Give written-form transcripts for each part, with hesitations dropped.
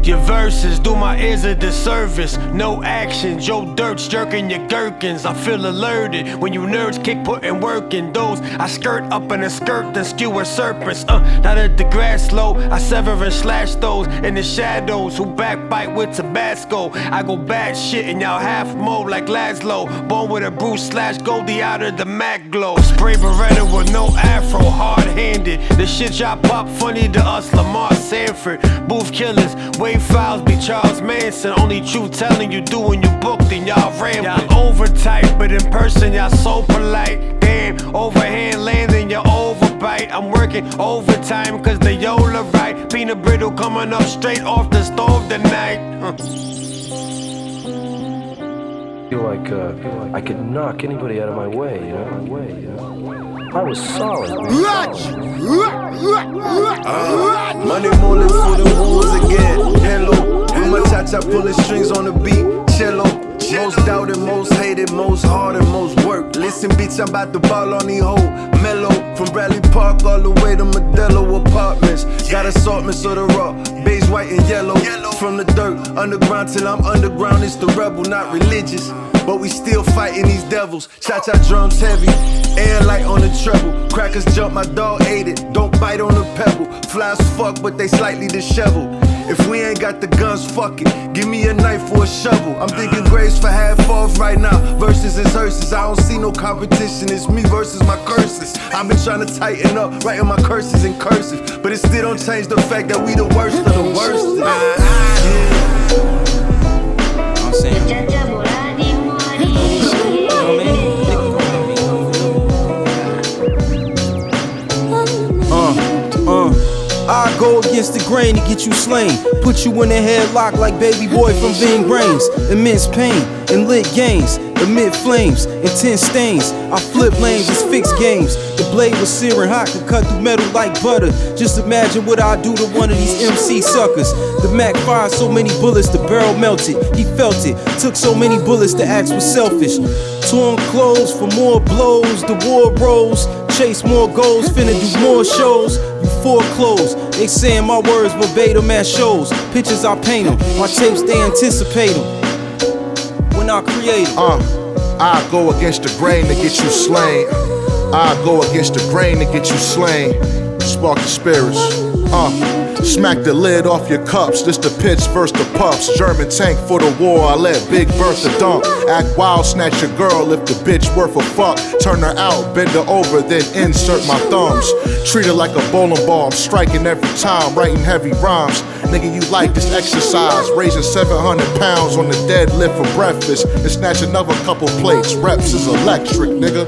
Your verses do my ears a disservice. No action, Joe Dirt's jerking your gherkins. I feel alerted when you nerds kick putting work in those. I skirt up in a skirt and skewer serpents. Now that the grass low, I sever and slash those in the shadows who backbite with Tabasco. I go bad shit and y'all half mode like Laszlo. Born with a Bruce slash Goldie out of the Mac glow. Spray Beretta with no afro, hard-handed. The shit y'all pop funny to us, Lamar Sanford. Booth killers, wave files be Charles Manson. Only truth telling you do when you booked and y'all rambling. Y'all over tight, but in person y'all so polite. Damn, overhand landing your overbite. I'm working overtime cause the Yola right. Peanut brittle coming up straight off the stove tonight. Feel like I could knock anybody out of my way, you know? I was solid, man. Money mullet for the wolves again. Hello, with my cha-cha pulling strings on the beat. Cello, most doubted, most hated, most hard and most work. Listen, bitch, I'm about to ball on these hoes. Mellow, from Bradley Park all the way to Modelo Apartments. Got assortments of the raw, beige, white, and yellow. From the dirt, underground till I'm underground. It's the rebel, not religious. But we still fighting these devils. Cha-cha drums heavy, air light on the treble. Crackers jump, my dog ate it. Don't bite on the pebble. Flies fuck, but they slightly disheveled. If we ain't got the guns, fuck it. Give me a knife or a shovel. I'm thinking grades for half off right now. Verses is hearses. I don't see no competition. It's me versus my curses. I've been trying to tighten up, writing my curses in cursive. But it still don't change the fact that we the worst of the worst. I'm saying. I go against the grain to get you slain. Put you in a headlock like baby boy from Ving Brains. Immense pain and lit games. Amid flames, intense stains. I flip lanes, it's fixed games. The blade was searing hot, could cut through metal like butter. Just imagine what I do to one of these MC suckers. The Mac fired so many bullets, the barrel melted. He felt it, took so many bullets, the axe was selfish. Torn clothes for more blows, the war rose. Chase more goals, finna do more shows. You foreclose, they saying my words verbatim at shows. Pictures I paint them, my tapes they anticipate them. When I create I go against the grain to get you slain. I go against the grain to get you slain. Spark the spirits. Smack the lid off your cups. This the pitch versus the puffs. German tank for the war. I let Big Bertha dump. Act wild, snatch your girl if the bitch worth a fuck. Turn her out, bend her over, then insert my thumbs. Treat her like a bowling ball. I'm striking every time, writing heavy rhymes. Nigga, you like this exercise. Raising 700 pounds on the deadlift for breakfast. And snatch another couple plates. Reps is electric, nigga.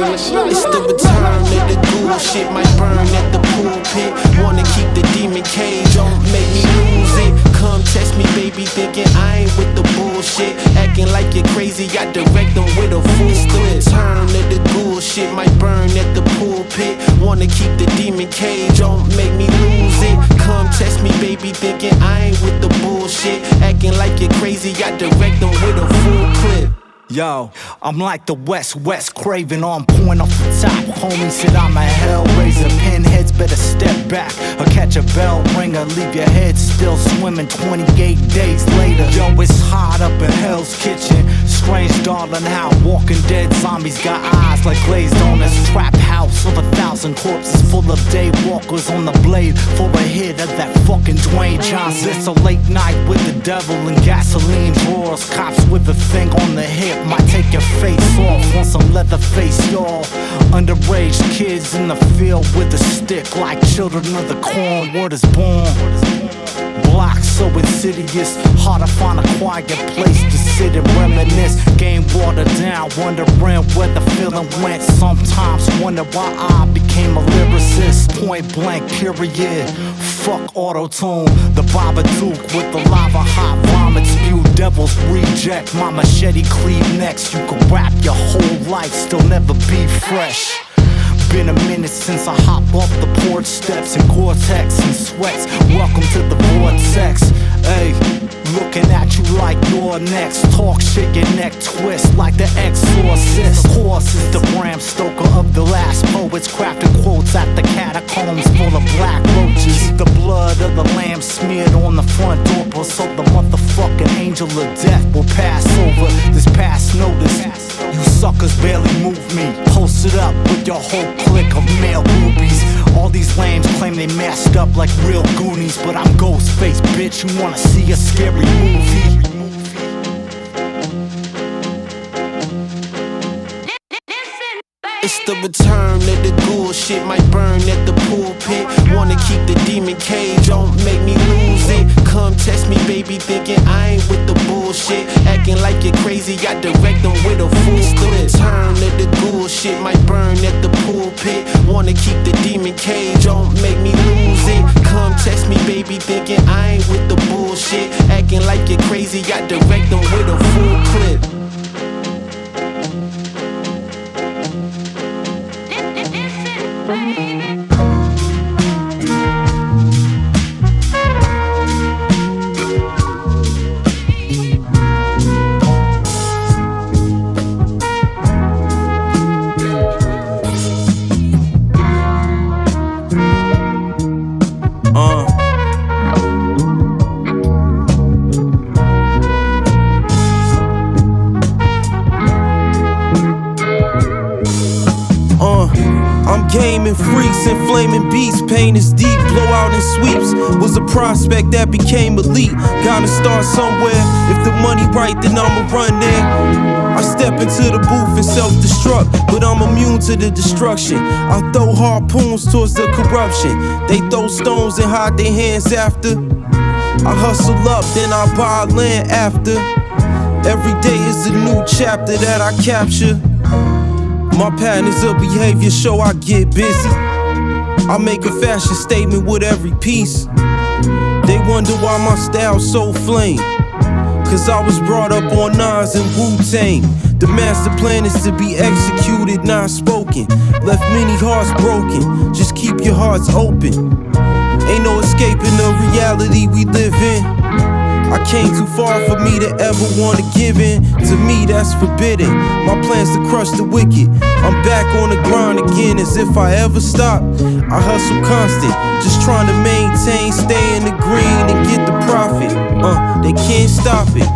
It's the return of the ghoul. Shit might burn at the pulpit. Wanna keep the demon cage, don't make me lose it. Come test me, baby, thinking I ain't with the bullshit. Acting like you're crazy, I direct them with a full clip. Turn of the ghoul. Shit might burn at the pulpit. Wanna keep the demon cage, don't make me lose it. Come test me, baby, thinking I ain't with the bullshit. Acting like you're crazy, I direct them with a full clip. Yo, I'm like the West craving on point off the top. Homie said I'm a hellraiser. Pinheads better step back or catch a bell ringer. Leave your head still swimming 28 days later. Yo, it's hot up in Hell's Kitchen. Strange darling how Walking Dead zombies got eyes like glazed on this trap house of 1,000 corpses full of day walkers on the blade for a hit of that fucking Dwayne Johnson. It's a late night with the devil and gasoline drawers. Cops with a thing on the hip might take your face off on some leather face, y'all. Underage kids in the field with a stick like children of the corn. Word is born. Blocks so insidious, hard to find a quiet place to sit and reminisce. Game watered down, wondering where the feeling went. Sometimes wonder why I became a lyricist. Point blank, period. Fuck auto-tune. The Babadook with the lava hot vomit spew. Devil's reject, my machete cleave next. You can rap your whole life, still never be fresh. Been a minute since I hopped off the porch steps in Gore-Tex and sweats. Welcome to the vortex. Hey, looking at you like you're next. Talk shit, your neck twist like the exorcist. Of course, is the Bram Stoker of the last poets, crafting quotes at the catacombs full front door, but so the motherfucking angel of death will pass over this past notice. You suckers barely move me. Posted up with your whole clique of male groupies. All these lambs claim they masked up like real Goonies, but I'm Ghostface, bitch. You wanna see a scary movie? It's the return of the ghoul shit, might burn at the pulpit. Wanna keep the demon cage, don't make me lose it. Come test me, baby, thinking I ain't with the bullshit. Acting like you're crazy, I direct them with a full clip. It's the return of the ghoul shit, might burn at the pulpit. Wanna keep the demon cage, don't make me lose it. Come test me, baby, thinking I ain't with the bullshit. Acting like you're crazy, I direct them with a full clip. Gaming freaks and flaming beats, pain is deep, blowout and sweeps. Was a prospect that became elite. Gotta start somewhere. If the money right, then I'ma run there. I step into the booth and self-destruct, but I'm immune to the destruction. I throw harpoons towards the corruption. They throw stones and hide their hands after. I hustle up, then I buy land after. Every day is a new chapter that I capture. My patterns of behavior show I get busy. I make a fashion statement with every piece. They wonder why my style's so flame. Cause I was brought up on Nas and Wu-Tang. The master plan is to be executed, not spoken. Left many hearts broken, just keep your hearts open. Ain't no escaping the reality we live in. I came too far for me to ever want to give in. To me that's forbidden. My plan's to crush the wicked. I'm back on the grind again as if I ever stop. I hustle constant, just trying to maintain, stay in the green and get the profit. They can't stop it.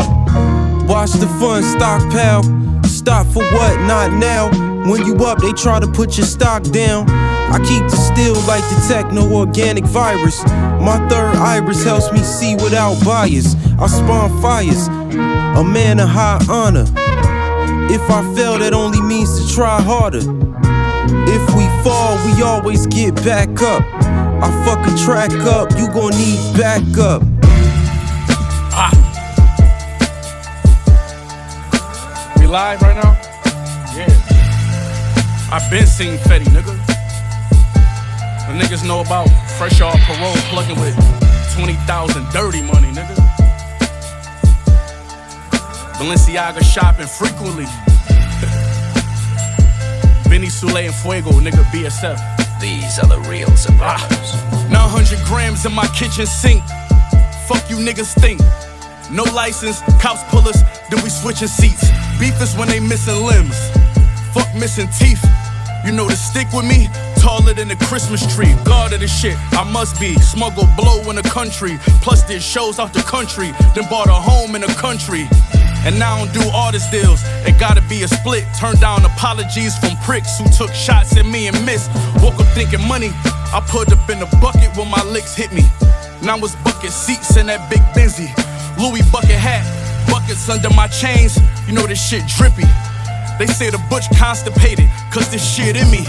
Watch the fun stockpile. Stop for what? Not now. When you up, they try to put your stock down. I keep the steel like the techno-organic virus. My third iris helps me see without bias. I spawn fires, a man of high honor. If I fail, that only means to try harder. If we fall, we always get back up. I fuck a track up, you gon' need backup. We live right now? Yeah. I been seen Fetty, nigga. The niggas know about fresh off parole, plugging with 20,000 dirty money, nigga. Balenciaga shopping frequently. Benny, Sule, and Fuego, nigga, BSF. These are the real Sopranos. 900 grams in my kitchen sink. Fuck you niggas think. No license, cops pull us, then we switching seats. Beef is when they missing limbs. Fuck missing teeth. You know to stick with me, taller than a Christmas tree. God of the shit, I must be. Smuggle blow in the country. Plus did shows out the country. Then bought a home in the country. And now I don't do artist deals. It gotta be a split. Turn down apologies from pricks who took shots at me and missed. Woke up thinking money. I put up in the bucket when my licks hit me. Now it's bucket seats in that big B.B.Z. Louis bucket hat. Buckets under my chains. You know this shit drippy. They say the butch constipated, cause this shit in me.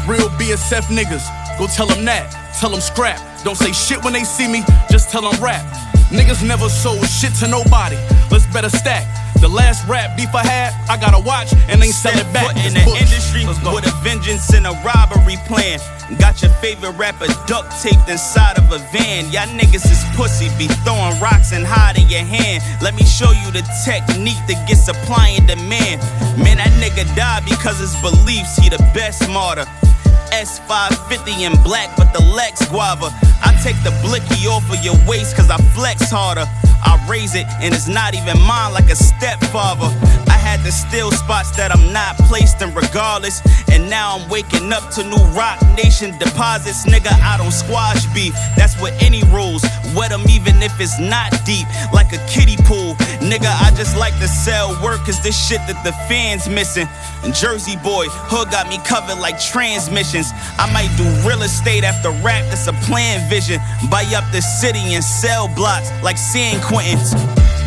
Real BSF niggas, go tell them that, tell them scrap. Don't say shit when they see me, just tell them rap. Niggas never sold shit to nobody, let's better stack. The last rap beef I had, I gotta watch and ain't sell it back. In the industry with a vengeance and a robbery plan. Got your favorite rapper duct taped inside of a van. Y'all niggas is pussy, be throwing rocks and hiding your hand. Let me show you the technique that gets supply and demand. Man, that nigga died because his beliefs, he the best martyr. S550 in black, but the Lex Guava. I take the blicky off of your waist cause I flex harder. I raise it and it's not even mine like a stepfather. I had to steal spots that I'm not placed in regardless. And now I'm waking up to new Rock Nation deposits. Nigga, I don't squash beef, that's what any rules. Wet them even if it's not deep, like a kiddie pool. Nigga, I just like to sell work cause this shit that the fans missing. And Jersey boy, hood got me covered like transmissions. I might do real estate after rap, that's a planned vision. Buy up the city and sell blocks like San Quentin's.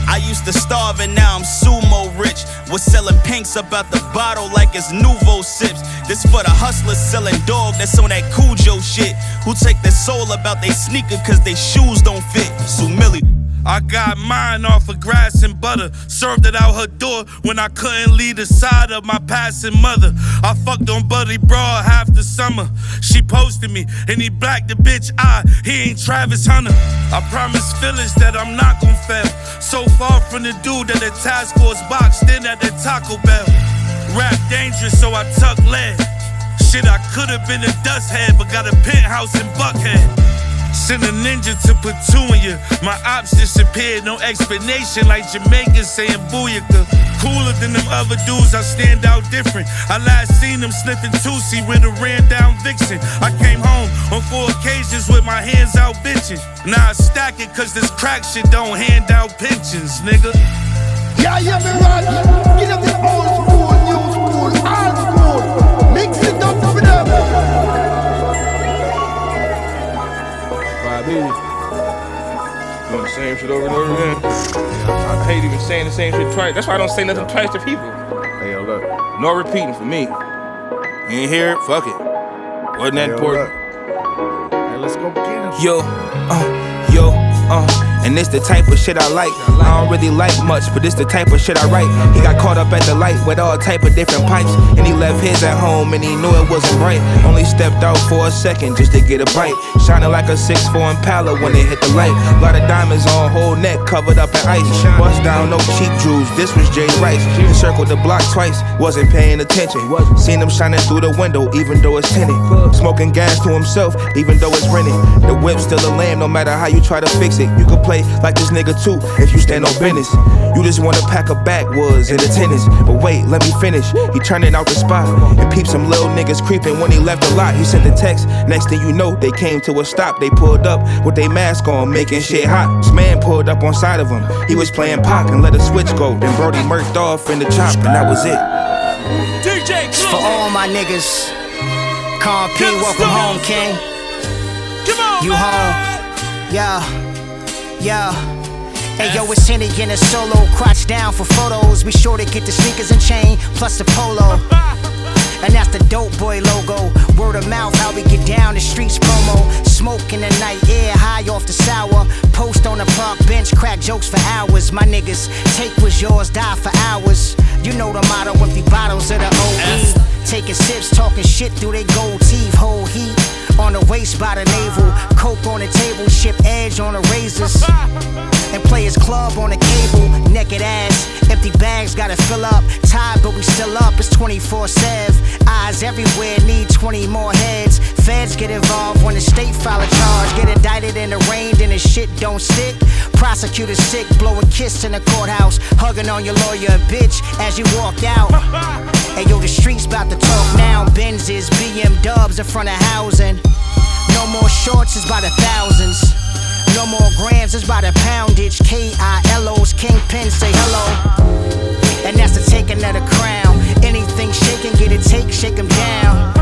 I used to starve and now I'm sumo rich. Was selling pinks about the bottle like it's Nouveau sips. This for the hustlers selling dog that's on that Cujo shit. Who take their soul about they sneaker cause they shoes don't fit. So Milli. I got mine off of grass and butter. Served it out her door when I couldn't leave the side of my passing mother. I fucked on Buddy Broad half the summer. She posted me and he blacked the bitch eye. He ain't Travis Hunter. I promised Phyllis that I'm not gon' fail. So far from the dude that the task force boxed in at the Taco Bell. Rap dangerous so I tuck lead. Shit, I could've been a dust head but got a penthouse in Buckhead. Send a ninja to Petunia. My ops disappeared, no explanation like Jamaicans saying booyaka. Cooler than them other dudes, I stand out different. I last seen them sniffing Tootsie with a ran down Vixen. I came home on 4 occasions with my hands out bitching. Now I stack it cause this crack shit don't hand out pensions, nigga. Yeah, me Radj. Get up the old school, new school, old school. Mix it up for them. Doing the same shit over and over again. I hate even saying the same shit twice. That's why I don't say nothing twice to people. Hey, yo, look. No repeating for me. You ain't hear it? Fuck it. Wasn't that important? Hey, let's go get him. Yo, and this the type of shit I like. I don't really like much, but this the type of shit I write. He got caught up at the light with all type of different pipes, and he left his at home and he knew it wasn't right. Only stepped out for a second just to get a bite. Shining like a 6'4" Impala when it hit the light. Lot of diamonds on whole neck covered up in ice. Bust down, no cheap jewels, this was Jay Rice. He circled the block twice, wasn't paying attention. Seen him shining through the window even though it's tinted. Smoking gas to himself even though it's rented. The whip's still a lamb no matter how you try to fix it. You could play like this nigga too if you stand on business. You just wanna pack a backwoods in attendance. But wait, let me finish. He turning out the spot and peep some little niggas creeping when he left the lot. He sent the text, next thing you know they came to a stop. They pulled up with their mask on, making shit hot. This man pulled up on side of him. He was playing Pac and let a switch go. Then Brody murked off in the chop and that was it. DJ for all my niggas. Con P, welcome home, King. Come on, you home. Yeah. Hey yo, it's Henny in a solo, crotch down for photos. Be sure to get the sneakers and chain, plus the polo. And that's the dope boy logo. Word of mouth, how we get down the streets promo. Smoke in the night air, high off the sour. Post on the park bench, crack jokes for hours. My niggas, take what's yours, die for hours. You know the motto, empty bottles of the OE. Taking sips, talking shit through they gold teeth, whole heat. On the waist by the navel, coke on the table, ship edge on the razors. And players club on the cable, naked ass, empty bags gotta fill up. Tired but we still up, it's 24/7. Eyes everywhere, need 20 more heads. Feds get involved when the state file a charge. Get indicted in the rain, then the shit don't stick. Prosecutor sick, blowing kiss in the courthouse. Hugging on your lawyer, bitch, as you walk out. Hey yo, the streets about to talk now. Benzes, BM dubs in front of housing. No more shorts, it's by the thousands. No more grams, it's by the poundage. KILO's Kingpin, say hello. And that's the taking of the crown. Anything shaking, get it, shake them down.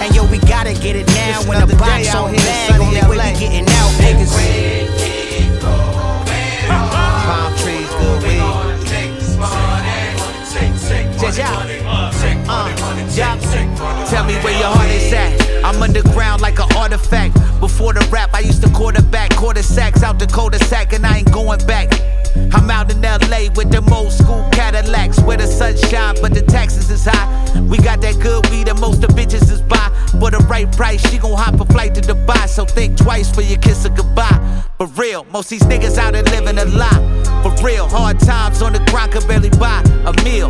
And yo, we gotta get it now. When the box on bag, only way we getting out, niggas. Palm trees, good weed. Tell me where your heart is at. I'm underground like an artifact. Before the rap, I used to quarterback, quarter sacks out the cul-de-sac, and I ain't going back. I'm out in LA with them old school Cadillacs, where the sun shine, but the taxes is high. We got that good weed and most of bitches is buy. For the right price, she gon' hop a flight to Dubai. So think twice for your kiss or goodbye. For real, most these niggas out there living a lie. For real, hard times on the grind could barely buy a meal.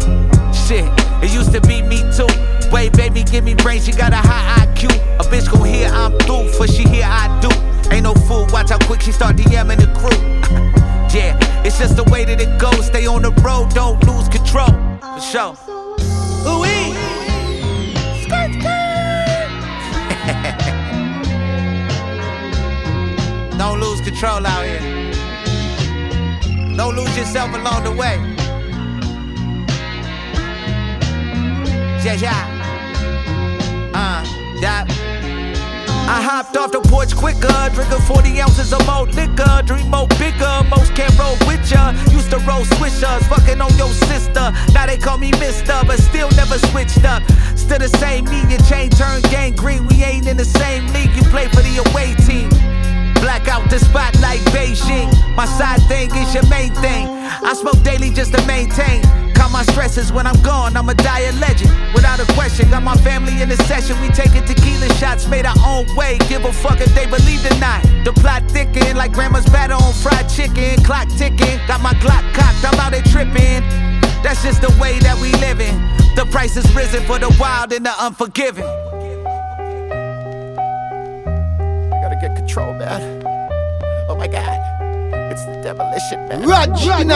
Shit, it used to be me too. Wait, baby, give me brains, you got a high IQ. A bitch gon' hear I'm through for she start DMing the crew. Yeah, it's just the way that it goes. Stay on the road, don't lose control. For sure. Ooh-wee. Skirt, skirt. Don't lose control out here. Don't lose yourself along the way. Yeah. I hopped off the porch quicker, drinking 40 ounces of more liquor, dream more bigger, most can't roll with ya. Used to roll swishers, fucking on your sister. Now they call me Mister, but still never switched up. Still the same me, your chain turn gang green. We ain't in the same league, you play for the away team. Black out the spotlight, Beijing. My side thing is your main thing. I smoke daily just to maintain. Calm my stresses when I'm gone, I'ma die a legend. Without a question, got my family in the session. We taking tequila shots, made our own way. Give a fuck if they believe it or not. The plot thicken like grandma's batter on fried chicken. Clock ticking, got my Glock cocked, I'm out there tripping. That's just the way that we living. The price is risen for the wild and the unforgiving. I gotta get control, man. Oh my God. It's the demolition, man. Radj, I'm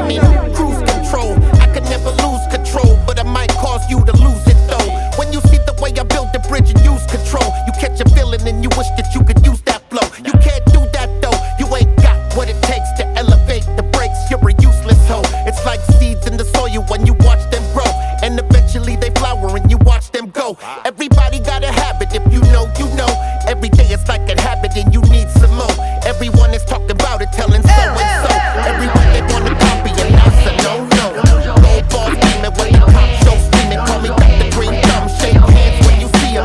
in cruise control. I could never lose control, but it might cause you to lose it though. When you see the way I built the bridge and use control, you catch a feeling and you wish that you could use that flow. You can't do that though. You ain't got what it takes to elevate the brakes. You're a useless hoe. It's like seeds in the soil when you watch them grow, and eventually they flower and you watch them go. Everybody got a habit. If you know, you know. Every day it's like a habit and you need some more. Everyone is talking about it, telling so and so. Everyone they wanna copy and that's a no-no. Gold ball screaming when the cop show screaming. Call me back the green thumb. Shake hands when you see him.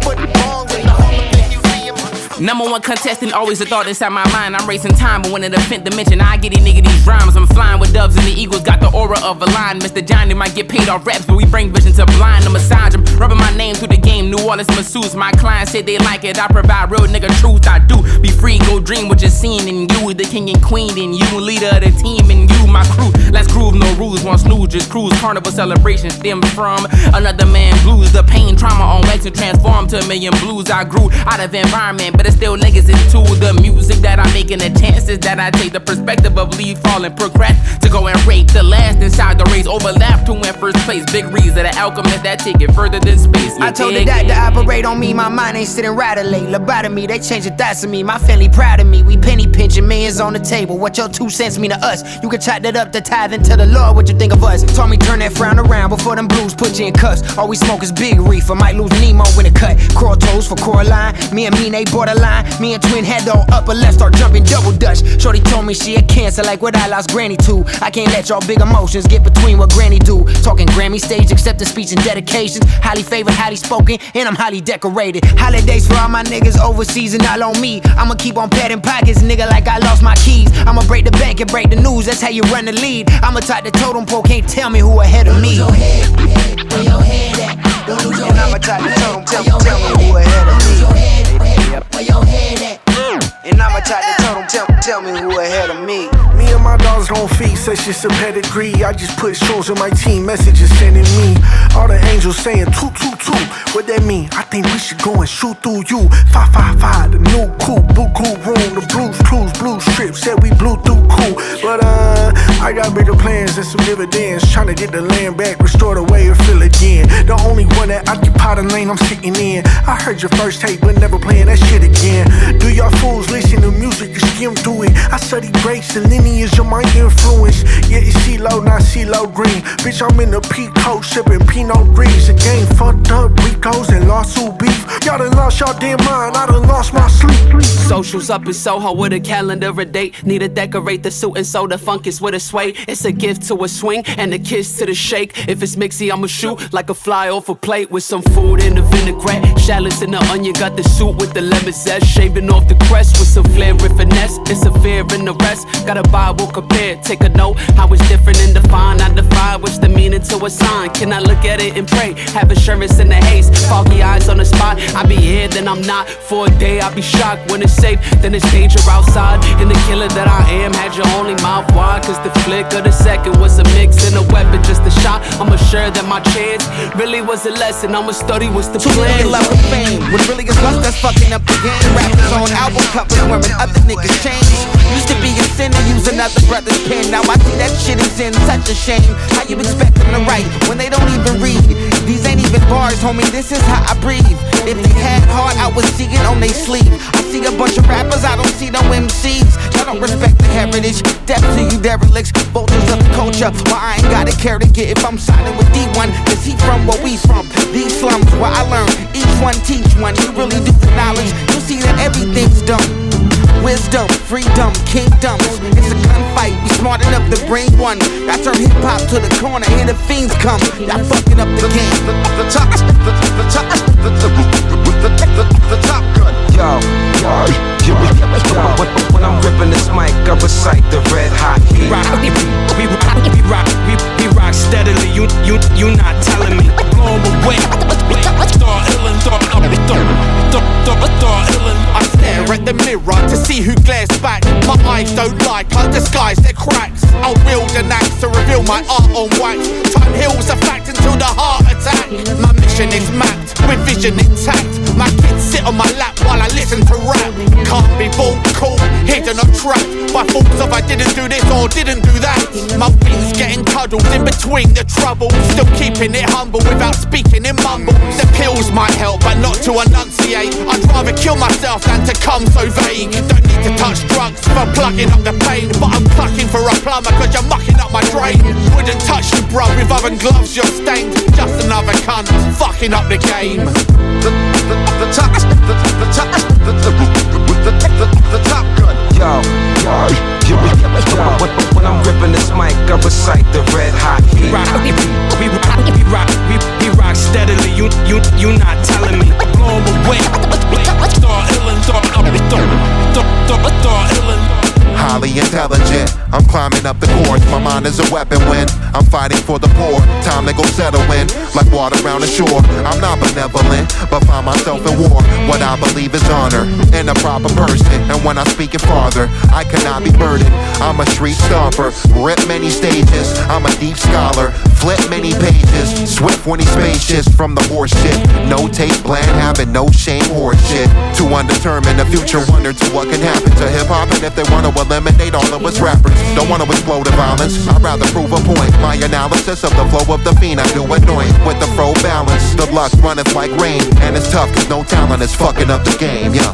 Put wrong in the Hall of Fame Museum. Number one contestant, always a thought inside my mind. I'm racing time, but when in the fifth dimension, I get it, nigga, these rhymes. I'm flying with doves and the eagles, got the aura of a lion. Mr. Johnny might get paid off raps, but we bring vision to blind. To massage him, rubbing my name through the game. New Orleans masseuse, my clients say they like it. I provide real nigga truth, I do. Be free, go dream what you're seeing in you. The king and queen in you, leader of the team and you, my crew. Let's groove, no rules, one snooze, just cruise. Carnival celebration stem from another man blues. The pain, trauma on wax and transform to a million blues. I grew out of environment, but it's still legacy to the music that I make and the chances that I take. The perspective of leave falling, procrast to go and rate the last inside the race. Overlap to win first place. Big Reezy, the alchemist that take it further than space. I told her that to operate on me, my mind ain't sitting right late. Lobotomy, they changing thoughts of me. My family proud of me. We penny pinching, millions on the table. What your 2 cents mean to us? You can chalk that up to tithing to the Lord. What you think of us? Told me turn that frown around before them blues put you in cuffs. All we smoke is big reefer. Might lose Nemo when it cut. Crawl toes for Coraline. Me and Mine borderline. Me and twin head on upper left start jumping double dutch. Shorty told me she a cancer like what I lost granny to. I can't let y'all big emotions get between what granny do. Talking Grammy stage, accepting speech and dedications. Highly favored, highly spoken, and I'm highly decorated. Holidays for all my niggas overseas and all on me. I'ma keep on patting pockets, nigga, like I lost my keys. I'ma break the bank and break the news, that's how you run the lead. I'ma top the totem pole, can't tell me who ahead of me. Where your head at? Don't lose your head. I'ma top the totem, tell me who ahead of me. Where your head at? And I'ma top the totem, tell me who ahead of me. Me and my dogs don't feast, that's just a pedigree. I just put shows on my team, messages sending me. All the angels saying 222. What that mean? I think we should go and shoot through you. 555, the new cool, blue cool room. The blues cruise, blue strip, said we blew through cool. But I got bigger plans and some dividends. Trying to get the land back, restore the way it feel again. The only one that occupy the lane I'm sitting in. I heard your first tape, but never playing that shit again. Do y'all fools listen to music and skim through it? I study breaks and lineage of my influence. Yeah, it's Cilo, not Cilo Green. Bitch, I'm in the Pico, shipping Pinot Gris. The game fucked up, Ricos and lawsuit beef. Y'all done lost y'all damn mind, I done lost my sleep. Socials up in Soho with a calendar, a date. Need to decorate the suit and so the funk is with a sway. It's a gift to a swing and a kiss to the shake. If it's mixy, I'ma shoot like a fly off a plate with some food in the vinaigrette. Shallots in the onion, got the suit with the lemon zest. Shaving off the crest with some flair and finesse. It's a fear in the rest. Got a Bible compared. Take a note how it's different and defined. I define what's the meaning to a sign. Can I look at it and pray? Have assurance in the haze. Foggy eyes on the spot. I be here, then I'm not. For a day, I be shocked. When it's safe, then it's danger outside. And the killer that I am had your only mouth wide. Cause the flick of the second was a mix and a weapon, just a shot. I'm assured that my chance really was a lesson. I'ma study what's the plan. Left with fame. What really is left that's fucking up the game. Rappers on album covers wearing other niggas' chains. Used to be a sin to use another brother's pen. Now I see that shit is in such a shame. How you expect them to write when they don't even read? These ain't even bars, homie, this is how I breathe. If they had heart, I would see it on they sleeve. I see a bunch of rappers, I don't see no MCs. Y'all don't respect the heritage. Death to you derelicts, vultures of the culture. Why I ain't gotta care to get if I'm siding with D1, cause he from where we from. These slums where I learn, each one teach one. You really do the knowledge, you see that everything's dumb. Wisdom, freedom, kingdoms. It's a gunfight, be smart enough to bring one. I turn hip-hop to the corner, here the fiends come. Y'all fucking up the game. The top gun. Yo, when I'm ripping this mic, I recite the red hot heat. We rock steadily. You not telling me. Blown away. I stare at the mirror to see who glares back. My eyes don't like, I disguise their cracks. I'll wield an axe to reveal my art on wax. Time heals a fact until the heart attack. My mission is mapped with vision intact. My kids sit on my lap while I listen to rap. Can't be bought, cool, hidden or trapped by thoughts of I didn't do this or didn't do that. My wings getting cuddled in between the troubles. Still keeping it humble without speaking in mumbles. The pills might help but not to enunciate. I'd rather kill myself than to come so vague. Don't need to touch drugs for plugging up the pain, but I'm clucking for a plumber cause you're mucking up my drain. Wouldn't touch you bro, with oven gloves you're stained. Just another cunt, fucking up the game. The top gun. Yo, when I'm ripping this mic, I recite the red hot heat. We rock steadily. You not telling me. Blown away. Highly intelligent, I'm climbing up the course. My mind is a weapon when I'm fighting for the poor. Time to go settle in, like water around the shore. I'm not benevolent, but find myself in war. What I believe is honor in a proper person. And when I speak it farther, I cannot be burdened. I'm a street stomper, rip many stages. I'm a deep scholar, flip many pages. Swift when he's spacious from the horse shit. No tape, bland, having no shame, horse shit. Too undetermined, a future wonder to what can happen to hip-hop. And if they want to eliminate all of us rappers, don't want to explode the violence, I'd rather prove a point. My analysis of the flow of the fiend, I do anoint with the fro balance. The luck runneth like rain, and it's tough cause no talent is fucking up the game, yeah.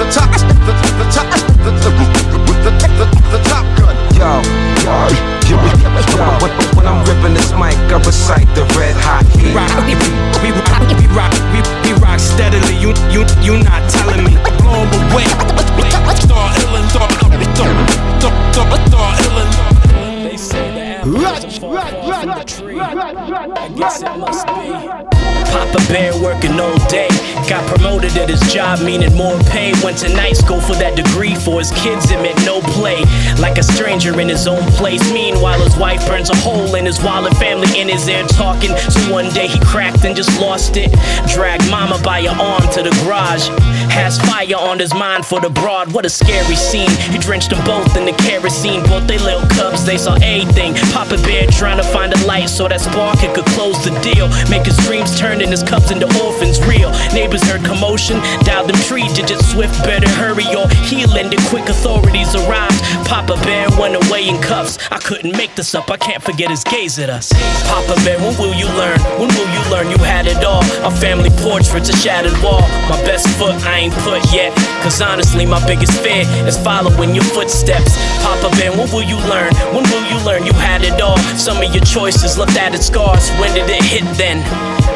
The top gun. Yo, when I'm ripping this mic, I recite the red hot heat. We rock steadily. You not telling me. Blown away. They say the apples fall from the tree. I guess it must be. Papa Bear working all day. Got promoted at his job, meaning more pay. Went to night school for that degree. For his kids, it meant no play. Like a stranger in his own place. Meanwhile, his wife burns a hole in his wallet. Family in his ear talking. So one day he cracked and just lost it. Dragged mama by her arm to the garage. Has fire on his mind for the broad. What a scary scene. He drenched them both in the kerosene. Both they little cubs, they saw everything. Papa Bear trying to find a light so that spark it could close the deal. Make his dreams turn and his cubs into orphans real. Neighbors heard commotion, dialed them 3 digits swift. Better hurry or he'll end it quick. Authorities arrived. Papa Bear went away in cuffs. I couldn't make this up, I can't forget his gaze at us. Papa Bear, when will you learn? When will you learn you had it all? A family portrait's a shattered wall. My best foot I ain't put yet. Cause honestly my biggest fear is following your footsteps. Papa Bear, when will you learn? When will you learn you had it all? Some of your choices left added scars. When did it hit then?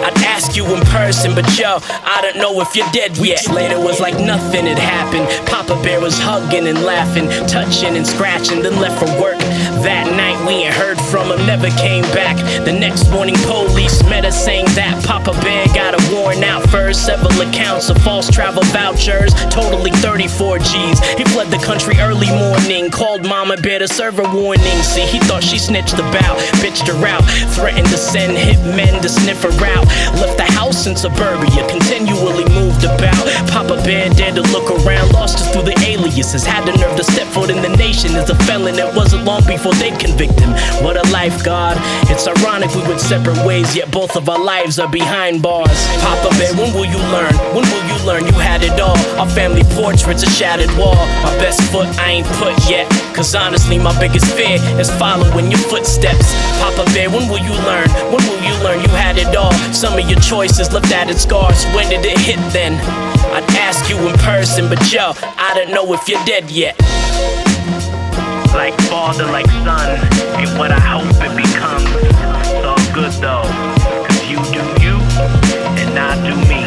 I'd ask you in person, but yo, I don't know if you're dead yet. Weeks later was like nothing had happened. Papa Bear was hugging and laughing, touching and scratching, then left for work. That night we ain't heard from him, never came back. The next morning police met us saying that Papa Bear got a warrant out for several accounts of false travel vouchers, totaling 34 G's. He fled the country early morning, called Mama Bear to serve a warning. See, he thought she snitched about, bitched her out, threatened to send hitmen to sniff her out. Left the house in suburbia, continually moved about. Papa Bear dared to look around, lost us through the aliases. Had the nerve to step foot in the nation as a felon. It wasn't long before they'd convict him. What a life, God. It's ironic we went separate ways, yet both of our lives are behind bars. Papa Bear, when will you learn? When will you learn learn you had it all. Our family portraits, a shattered wall. My best foot I ain't put yet, cause honestly my biggest fear is following your footsteps. Papa Bear, when will you learn? When will you learn you had it all? Some of your choices left added scars. When did it hit then? I'd ask you in person, but yo, I don't know if you're dead yet. Like father, like son, ain't what I hope it becomes. It's all good though, cause you do you, and I do me.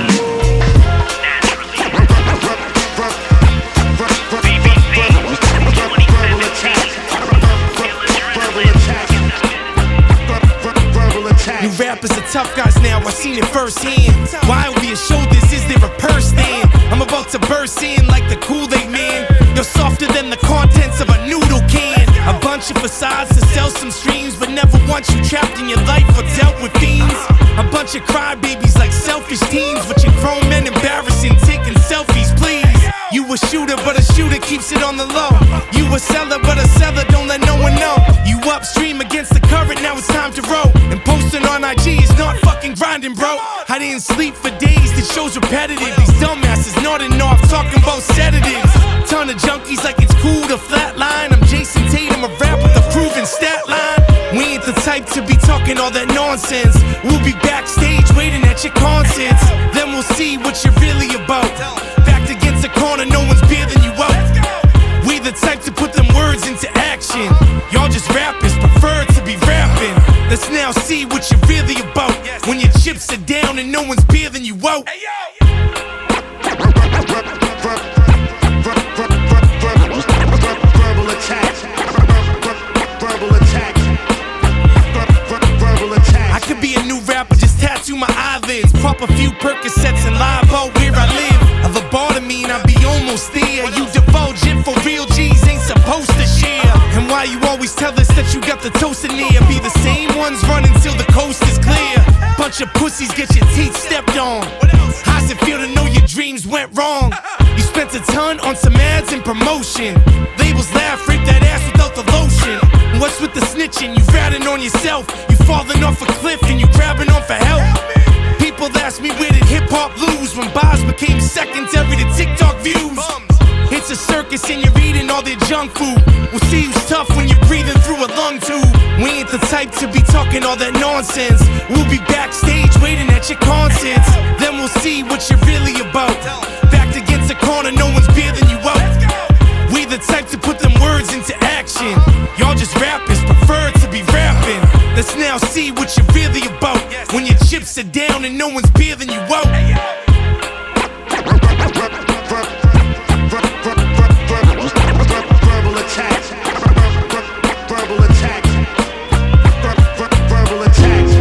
New rappers are tough guys now, I seen it firsthand. Why over your shoulders is there a purse stand? I'm about to burst in like the Kool-Aid man. You're softer than the contents of a noodle can. A bunch of facades to sell some streams, but never once you trapped in your life or dealt with fiends. A bunch of crybabies like selfish teens, with your grown men embarrassing, taking selfies, please. You a shooter, but a shooter keeps it on the low. You a seller, but a seller don't let no one know. You upstream against the current, now it's time to row. And posting on IG is not fucking grinding, bro. I didn't sleep for days, this show's repetitive. These dumbasses nodding off, talking about sedatives. Ton of junkies like it's cool to flatline. I'm Jason Tatum, a rap with a proven stat line. We ain't the type to be talking all that nonsense. We'll be backstage waiting at your concerts. Then we'll see what you're really about. Backed against the corner, no one's bigger than you out. We the type to put them words into action. Y'all just rappers prefer to be rapping. Let's now see what you're really about. When your chips are down and no one's bigger than you out. Verbal attacks. Verbal attacks. Verbal attacks. I could be a new rapper, just tattoo my eyelids. Pop a few Percocets and lie about where I live. Of a mean I be almost there. You divulge info real G's ain't supposed to share. And why you always tell us that you got the toast in there? Be the same ones running till the coast is clear. Bunch of pussies get your teeth stepped on. How's it feel to know your dreams went wrong? You spent a ton on some ads and promotion. Labels laugh, rape that ass without the lotion. What's with the snitching? You ratting on yourself. You falling off a cliff and you grabbing on for help. People ask me where did hip-hop lose when bars became secondary to TikTok views. It's a circus and you're eating all their junk food. We'll see who's tough when you're breathing through a lung tube. We ain't the type to be talking all that nonsense. We'll be backstage waiting at your concerts. Then we'll see what you're really about. Backed against the corner, no one's bigger than you out. We the type to put them words into action. Y'all just rappers prefer to be rapping. Let's now see what you're really about. When your chips are down and no one's bigger than you out. Verbal attacks. Verbal attacks. Verbal attacks.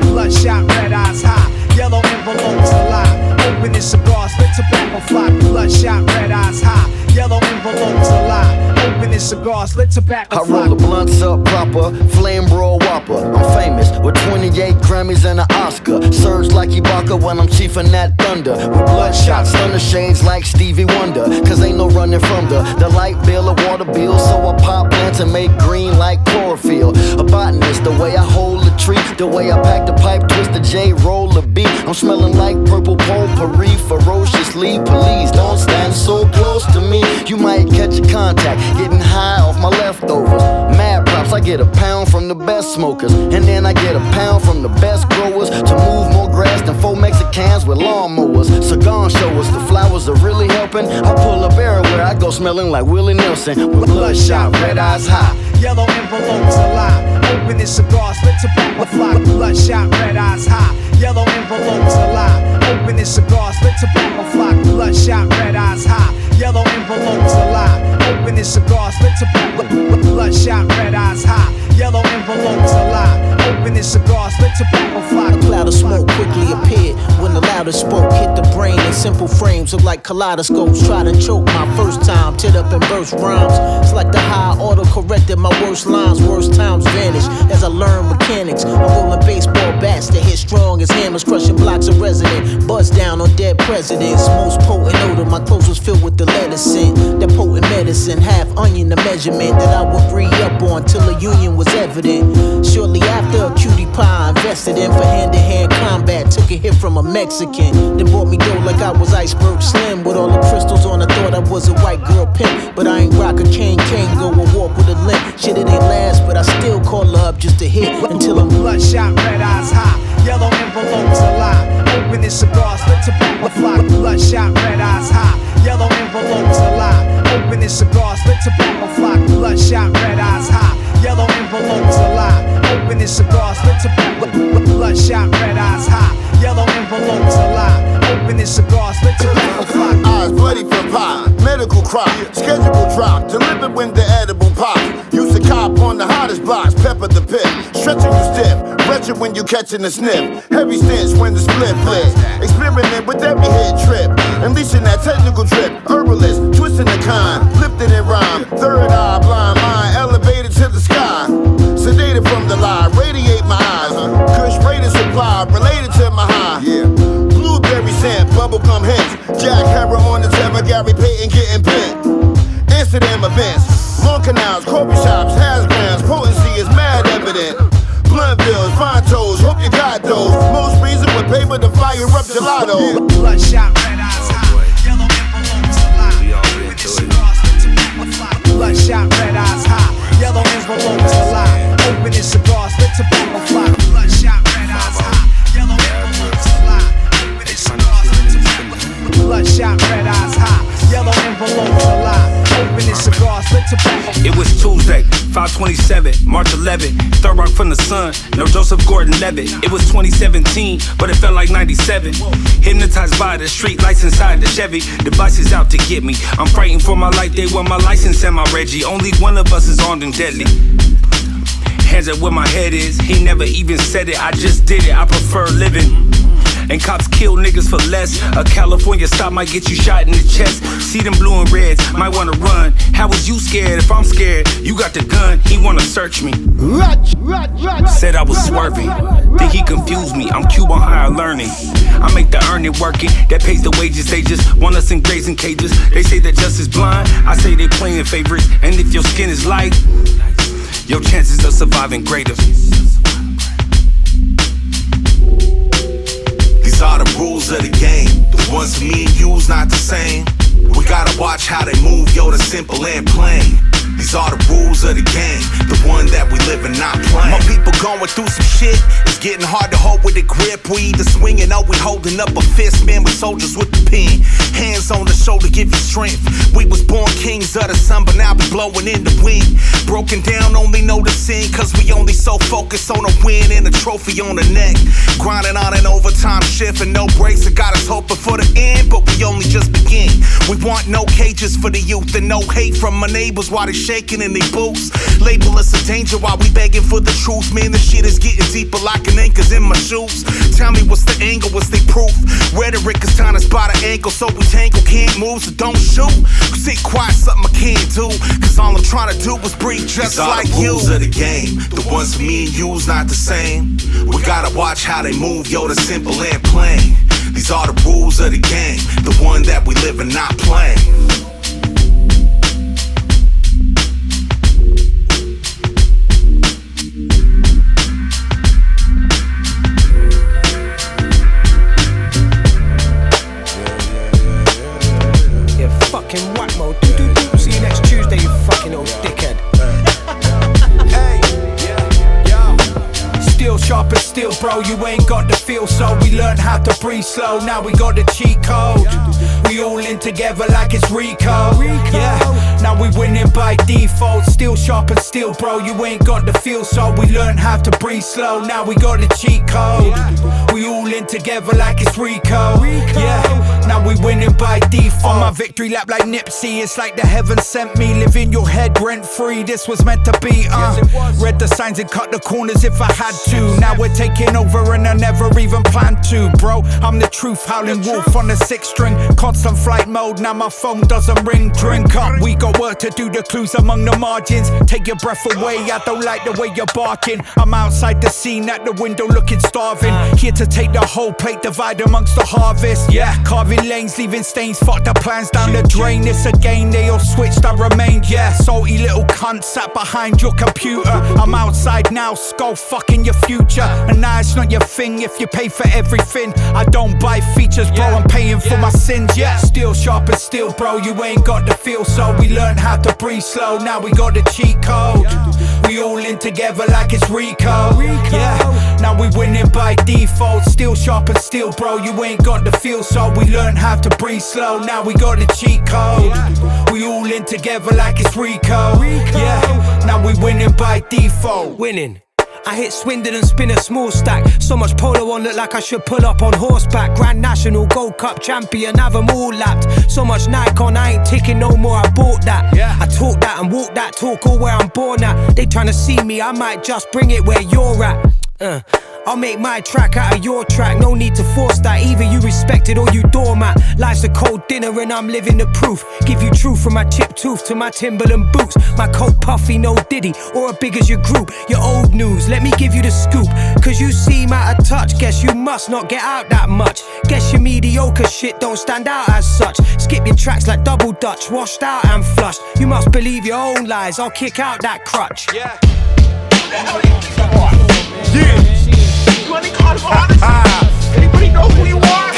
Bloodshot, red eyes high, yellow envelopes a lot. Opening cigars, lit tobacco fly. Bloodshot, red eyes high, yellow envelopes a lot. Opening cigars, lit tobacco fly. I roll the blunts up proper, flame roll whopper. I'm famous with 28 Grammys and an Oscar. Surge like Ibaka when I'm chiefing that thunder. With bloodshot thunder shades like Stevie Wonder. Cause ain't no running from the light bill or water bill. So I pop plants and make green like chlorophyll. A botanist, the way I hold the tree, the way I pack the pipe, twist the J, roll the beat. I'm smelling like purple potpourri, ferociously. Please don't stand so close to me. You might catch a contact, getting high off my leftovers. Mad props, I get a pound from the best smokers. And then I get a pound from the best growers. To move more grass than 4 Mexicans with lawnmowers. Cigar showers, the flowers are really helping. I pull up everywhere, I go smelling like Willie Nelson. With bloodshot, red eyes high, yellow envelopes a lot. Opening cigars, lit tobacco fly. Bloodshot, red eyes high, yellow envelopes a lot. Opening cigars, lit tobacco fly. Bloodshot, red eyes high, yellow envelopes a lot. Opening cigars, lit tobacco. Bloodshot, red eyes high, yellow envelopes a lot. Opening cigars, lit tobacco fly. A cloud of smoke quickly appeared when the loudest spoke hit the brain. In simple frames look like kaleidoscopes. Try to choke my first time, tit up and burst rhymes. It's like the high auto corrected my worst lines. Worst times vanish as I learn mechanics. I'm rolling baseball bats that hit strong as hammers, crushing blocks of resident. Buzz down on dead presidents. Most potent odor, my clothes was filled with the letter scent. That potent medicine. venison, half onion, the measurement that I would re-up on till a union was evident. Shortly after, a cutie pie I invested in for hand-to-hand combat. Took a hit from a Mexican, then bought me dough like I was Iceberg Slim. With all the crystals on, I thought I was a white girl pimp. But I ain't rock a cane, go or walk with a limp. Shit, it ain't last, but I still call her up just to hit until I'm bloodshot, red eyes high, yellow envelopes a lie. Opening cigars, lit tobacco fly. Bloodshot, red eyes high, yellow envelopes a lie. Opening cigars, lit tobacco fly. Bloodshot, red eyes high, yellow envelopes a lie. Opening cigars, lit tobacco. Bloodshot, red eyes high, yellow envelopes a lie. Opening cigars, lit tobacco fly. Eyes bloody from pie, medical crop, schedule drop, delivered when the edible pop. Used to cop on the hottest blocks, pepper the pit, stretching you stiff, wretched when you catching the sniff. Heavy stench when the split flips, experiment with every hit trip, unleashing that technical drip. Herbalist, twisting the kind, lifted in rhyme. Third eye, blind mind, elevated to the sky. Sedated from the lie, radiate my eyes. Kush rated supply, related to my high. Blueberry scent, bubblegum hints. Jack Harrow on the Trevor, Gary Payton getting bent. Incident events, long canals, coffee shops, has grams. Potency is mad evident. Blunt bills, fine toes, hope you got those. Most reason with paper to fire up gelato. Bloodshot, red eyes high, yellow envelopes a lie. Bloodshot, red eyes high, yellow envelopes a lie. Opening cigars, lit tobacco fly. Bloodshot, red eyes high, yellow envelopes a lie. Opening cigars, lit tobacco. Bloodshot, red eyes high, yellow envelopes a lie. Opening cigars, lit tobacco. It was Tuesday, 5/27, March 11th. Third rock from the sun, no Joseph Gordon-Levitt. It was 2017, but it felt like 97. Hypnotized by the street lights inside the Chevy. Devices out to get me. I'm fighting for my life, they want my license and my Reggie. Only one of us is armed and deadly. Hands up where my head is, he never even said it, I just did it, I prefer living. And cops kill niggas for less. A California stop might get you shot in the chest. See them blue and reds, might wanna run. How was you scared? If I'm scared, you got the gun, he wanna search me. Said I was swerving, think he confused me. I'm Cuban higher learning. I make the earning working, that pays the wages. They just want us in grazing cages. They say that justice blind, I say they playing favorites. And if your skin is light, your chances of surviving greater. These are the rules of the game. The ones me and you's not the same. We gotta watch how they move, yo, the simple and plain. These are the rules of the game, the one that we live and not playing. My people going through some shit, it's getting hard to hold with the grip. We either swinging or we holding up a fist, man, we soldiers with the pen. Hands on the shoulder give you strength. We was born kings of the sun, but now we blowing in the wind. Broken down, only know the sin, cause we only so focused on a win and a trophy on the neck. Grinding on an overtime shift and no breaks, it got us hoping for the end, but we only just begin. We want no cages for the youth and no hate from my neighbors while they shaking in their boots. Label us a danger while we begging for the truth. Man, the shit is getting deeper like an anchor's in my shoes. Tell me what's the angle, what's the proof? Rhetoric is trying to spot an ankle, so we tangle, can't move, so don't shoot. Sit quiet, something I can't do, cause all I'm trying to do is breathe just These like are the you. rules of the game, the ones for me and you's not the same. We gotta watch how they move, yo, the simple and plain. These are the rules of the game, the one that we live and not playing. Fucking whack mode. See you next Tuesday, you fucking old dickhead. Hey, yo. Steel sharp as steel, bro. You ain't got the feel, so we learned how to breathe slow. Now we got the cheat code. We all in together like it's Rico. Yeah, now we winning by default. Steel sharp and steel, bro. You ain't got the feel, so we learned how to breathe slow. Now we got the cheat code. We all in together like it's Rico. Yeah, now we winning by default. On my victory lap like Nipsey, it's like the heavens sent me. Live in your head rent free. This was meant to be. Read the signs and cut the corners if I had to. Now we're taking over and I never even planned to, bro. I'm the truth, howling wolf on the 6th string. Constant flight mode, now my phone doesn't ring. Drink up, we go got work to do, the clues among the margins. Take your breath away, I don't like the way you're barking. I'm outside the scene, at the window looking starving. Here to take the whole plate, divide amongst the harvest. Yeah, carving lanes, leaving stains, fuck the plans down the drain. It's a game, they all switched, I remained. Yeah, salty little cunt sat behind your computer. I'm outside now, skull fucking your future. And now it's not your thing if you pay for everything. I don't buy features, bro, I'm paying for my sins. Yeah, steel sharp as steel, bro, you ain't got the feel. So we learned how to breathe slow, now we got the cheat code. We all in together like it's Rico. Yeah, now we winning by default. Steel sharp and steel, bro, you ain't got the feel. So we learned how to breathe slow, now we got the cheat code. We all in together like it's Rico. Yeah, now we winning by default. Winning. I hit Swindon and spin a small stack. So much polo on, look like I should pull up on horseback. Grand National, Gold Cup champion, have them all lapped. So much Nikon, I ain't ticking no more, I bought that. I talk that and walk that talk all where I'm born at. They tryna see me, I might just bring it where you're at. I'll make my track out of your track, no need to force that. Either you respect it or you doormat. Life's a cold dinner and I'm living the proof. Give you truth from my chipped tooth to my Timberland boots. My coat puffy, no Diddy, or as big as your group. Your old news, let me give you the scoop. Cause you seem out of touch, guess you must not get out that much. Guess your mediocre shit don't stand out as such. Skip your tracks like double dutch, washed out and flushed. You must believe your own lies, I'll kick out that crutch. Yeah. Anybody know who you are?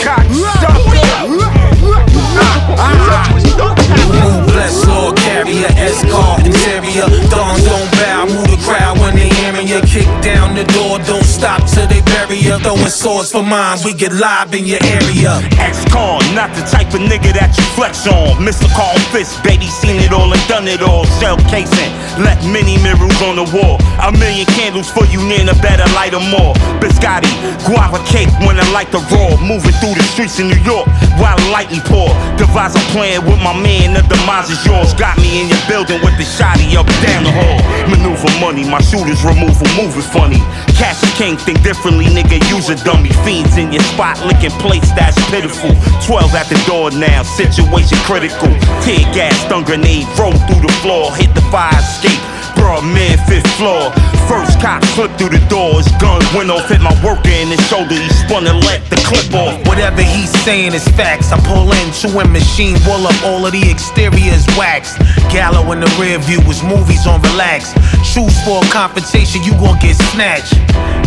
Bless Lord, carrier, escort, interior. Dawns don't bow, move the crowd when they hearing you. Kick down the door, don't stop till they bury you. Throwing swords for mine, we get live in your area. Ex-con, not the type of nigga that you flex on. Mr. Carl Fist, baby, seen it all and done it all. Shell casing, left many mirrors on the wall. 1,000,000 candles for you, Nina, better light 'em more. Biscotti, guava cake when I like the raw. Moving through the streets in New York while lightly pour. Devise a plan with my man, the demise is yours. Got me in your building with the shotty up down the hall. Maneuver money, my shooters removal, moving funny. Cash is king, think differently, nigga, use a dummy. Fiends in your spot, licking plates, that's pitiful. 12 at the door now, situation critical. Tear gas, stun grenade, roll through the floor, hit the fire escape. Bruh, man, 5th floor. First cop slipped through the door, his gun went off, hit my worker in his shoulder, he spun and let the clip off. Whatever he's saying is facts. I pull into a machine, roll up all of the exteriors waxed. Gallo in the rear view was movies on relax. Choose for a confrontation, you gon' get snatched.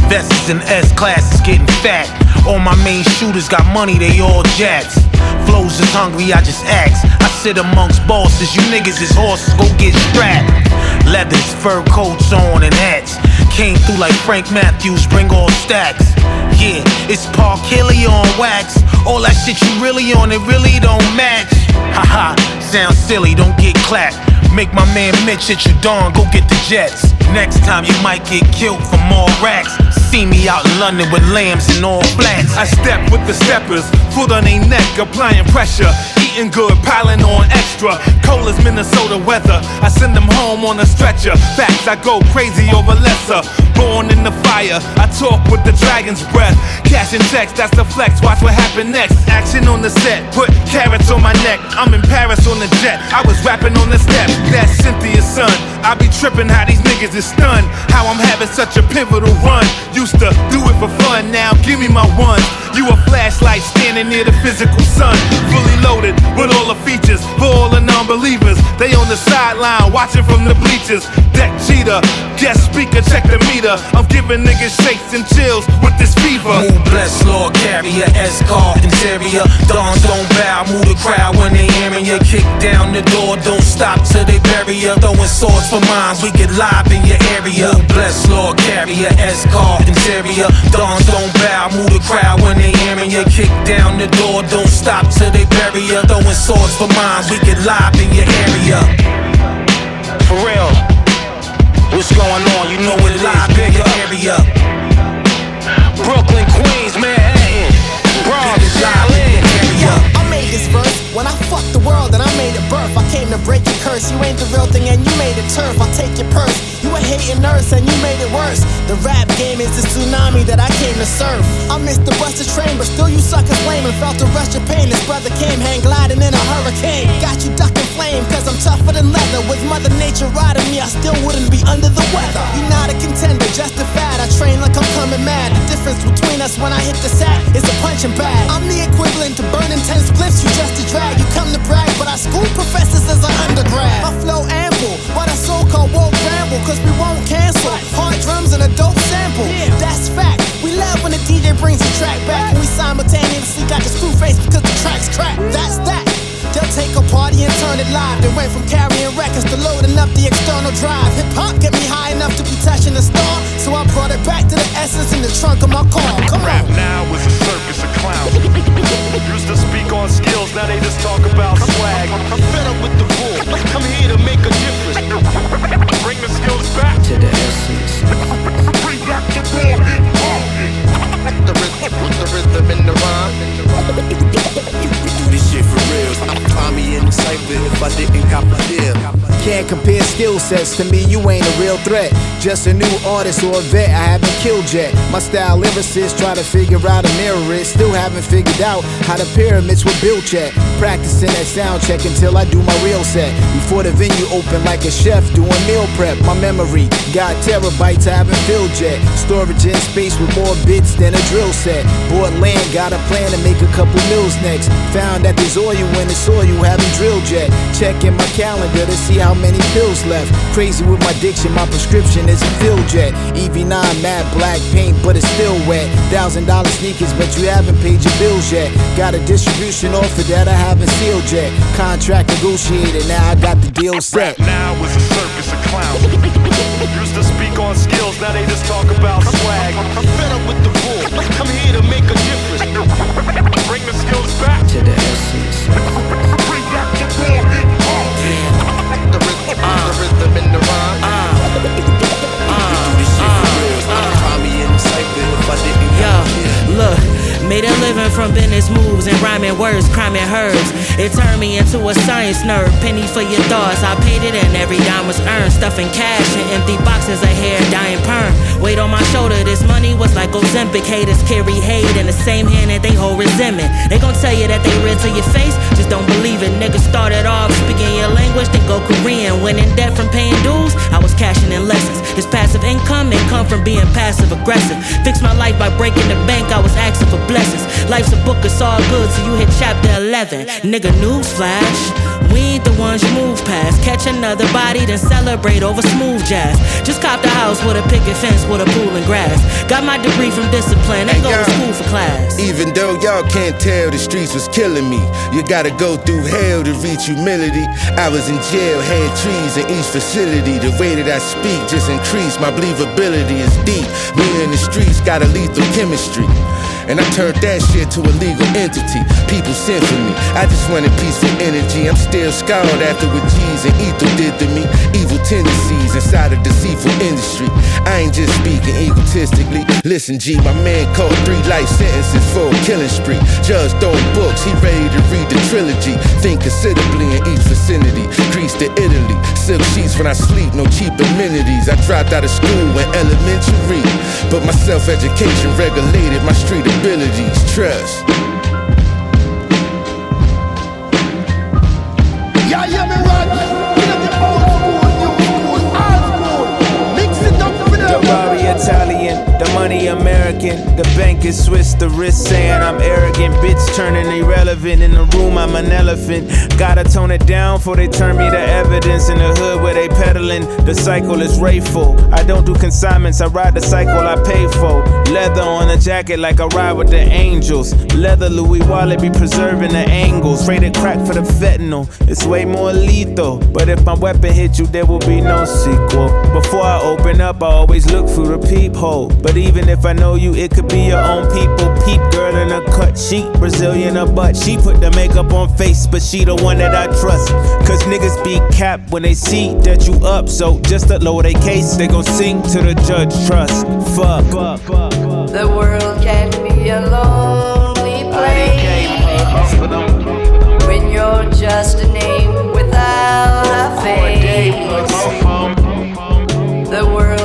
Vests and S-class is getting fat. All my main shooters got money, they all jabs. Flows is hungry, I just ask. I sit amongst bosses, you niggas is horses, go get strapped. Leathers, fur coats on and hats. Came through like Frank Matthews, bring all stacks. Yeah, it's Park Hilly on wax. All that shit you really on, it really don't match. Haha, sound silly, don't get clapped. Make my man Mitch hit you dawn, go get the jets. Next time you might get killed for more racks. See me out in London with lambs and all flats. I step with the steppers, foot on their neck, applying pressure. Eating good, piling on extra. Cold as Minnesota weather, I send them home on a stretcher. Facts, I go crazy over lesser. Born in the fire, I talk with the dragon's breath. Cash and checks, that's the flex, watch what happen next. Action on the set, put carrots on my neck. I'm in Paris on the jet, I was rapping on the steps. That's Cynthia's son, I be tripping how these niggas is stunned. How I'm having such a pivotal run. Used to do it for fun, now give me my one. You a flashlight standing near the physical sun. Fully loaded with all the features for all the non-believers. They on the sideline watching from the bleachers. Deck cheater, guest speaker, check the meter. I'm giving niggas shakes and chills with this fever. Move blessed, Lord, carrier, escort, interior. Dawns don't bow, move the crowd when they hearing you. Kick down the door, don't stop till they bury you. Throwing swords for mines, we get live in your area. Move blessed, Lord, carrier, escort, interior. Dawns don't bow, move the crowd when they hearing you. Kick down the door, don't stop till they bury you. Throwing swords for mines, we get live in your area. For real, what's going on? You know it live in your area. Brooklyn, Queens, Manhattan, Bronx, Charlotte. I made this verse when I fucked the world and I made it birth. I came to break your curse. You ain't the real thing and you made it turf. I'll take your purse. You a hate hating nurse and you made it worse. The rap game is the tsunami that I came to surf. I missed the bus to train, but still you suckers lame and felt the rush of pain. This brother came hang gliding in a hurricane. Got you ducking flame, cause I'm tougher than leather. With Mother Nature riding me, I still wouldn't be under the weather. You're not a contender, just a fad. I train like I'm coming mad. The difference between us when I hit the sack is a punching bag. I'm the equivalent to burning 10 spliffs, you just a drag. You come to brag, but I school professors as an undergrad. My flow ample, but a so-called won't ramble, cause we won't cancel. Hard drums and a dope sample, that's fact. We love when the DJ brings the track back, and we simultaneously got the screw face because the track's cracked. That's that. They'll take a party and turn it live. They went from carrying records to loading up the external drive. Hip-hop get me high enough to be touching the star, so I brought it back to the essence in the trunk of my car. Come Rap on. now is a circus of clowns. Used to speak on skills, now they just talk about swag. I'm fed up with the bull, I'm here to make a difference. Bring the skills back to the essence. Bring back the bull, the rhythm in the rhyme. This shit for real. Find me in the cypher if I didn't cop a deal. Can't compare skill sets, to me you ain't a real threat. Just a new artist or a vet I haven't killed yet. My style lyricists try to figure out a mirror it. Still haven't figured out how the pyramids were built yet. Practicing that sound check until I do my real set. Before the venue open like a chef doing meal prep. My memory got terabytes I haven't filled yet. Storage in space with more bits than a drill set. Bought land, got a plan to make a couple meals next. Found that there's oil in the soil you haven't drilled yet. Checking my calendar to see how many pills left. Crazy with my diction, my prescription isn't filled yet. EV9 matte black paint, but it's still wet. $1,000 sneakers, but you haven't paid your bills yet. Got a distribution offer that I haven't sealed yet. Contract negotiated, now I got the deal set. Rap now is a circus of clowns. Used to speak on skills, now they just talk about swag. I'm fed up with the bull, I'm here to make a difference. Bring the skills back to the essence. Bring back the bull, the rhythm in the rhyme. This shit for real. Find me in the cypher if I didn't cop a deal. Look, made a living from business moves and rhyming words, crime and herbs. It turned me into a science nerd. Penny for your thoughts, I paid it and every dime was earned. Stuffing cash in empty boxes of hair, dying perm. Weight on my shoulder, this money was like Ozempic. Haters carry hate in the same hand that they hold resentment. They gon' tell you that they real to your face, just don't believe it. Niggas started off speaking your language, then go Korean. When in debt from paying dues, I was cashing in lessons. This passive income, it come from being passive aggressive. Fix my life by breaking the bank, I was asking for blessings. Life's a book, it's all good till you hit chapter 11. Nigga, newsflash, we ain't the ones you move past. Catch another body, then celebrate over smooth jazz. Just cop the house with a picket fence with a pool and grass. Got my degree from discipline, ain't go to school for class. Even though y'all can't tell, the streets was killing me. You gotta go through hell to reach humility. I was in jail, had trees in each facility. The way that I speak just increased, my believability is deep. Me in the streets got a lethal chemistry. And I turned that shit to a legal entity. People sent for me, I just wanted peaceful energy. I'm still scarred after what G's and Ether did to me. Evil tendencies inside a deceitful industry. I ain't just speaking egotistically. Listen G, my man caught 3 life sentences for a killing spree. Judge throwing books, he ready to read the trilogy. Think considerably in each vicinity. Greece to Italy, silk sheets when I sleep, no cheap amenities. I dropped out of school in elementary, but my self-education regulated my street abilities, trust. Yeah, me Radj. Get up the old school, new school, old school. Mix it up for them. The Bari Italian, the money American. The bank is Swiss, the wrist saying I'm arrogant. Bitch turning irrelevant. In the room I'm an elephant. Gotta tone it down before they turn me to evidence. In the hood where they peddling, the cycle is rayful. I don't do consignments, I ride the cycle I pay for. Leather on a jacket like I ride with the angels. Leather Louis wallet be preserving the angles. Rated crack for the fentanyl, it's way more lethal. But if my weapon hit you, there will be no sequel. Before I open up, I always look through the peephole. But even if I know you, it could be your own people. Peep girl in a cut sheet, Brazilian a butt. She put the makeup on face, but she the one that I trust. Cause niggas be capped when they see that you up. So just to lower their case, they gon' sing to the judge trust. Fuck. The world can be a lonely place when you're just a name without a face. The world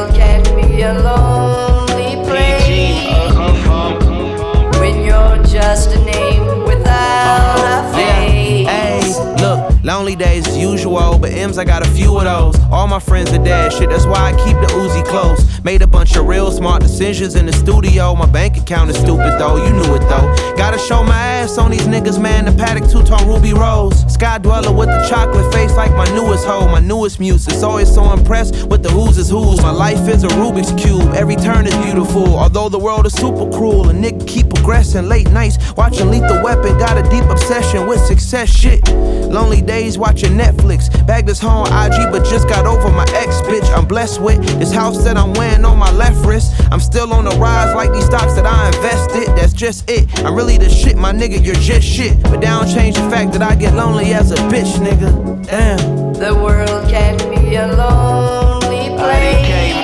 M's, I got a few of those. All my friends are dead, shit, that's why I keep the Uzi close. Made a bunch of real smart decisions in the studio. My bank account is stupid though, you knew it though. Gotta show my ass on these niggas, man. The Paddock two-tone Ruby Rose. Sky Dweller with the chocolate face like my newest hoe. My newest muse is always so impressed with the who's is who's. My life is a Rubik's Cube, every turn is beautiful. Although the world is super cruel, a nigga keep progressing. Late nights watching Lethal Weapon, got a deep obsession with success shit. Lonely days watching Netflix. Bagged this home on IG, but just got over my ex bitch. I'm blessed with this house that I'm wearing on my left wrist. I'm still on the rise like these stocks that I invested. That's just it. I'm really the shit, my nigga, you're just shit. But that don't change the fact that I get lonely as a bitch, nigga. Damn. The world can be a lonely place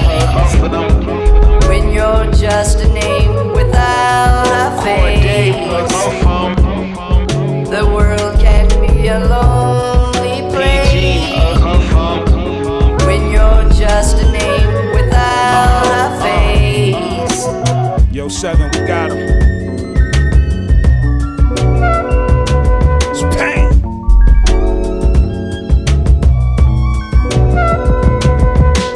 when you're just a name without a face. The world can be a lonely place when you're just a name without a face. Yo, 7, we got him. It's pain.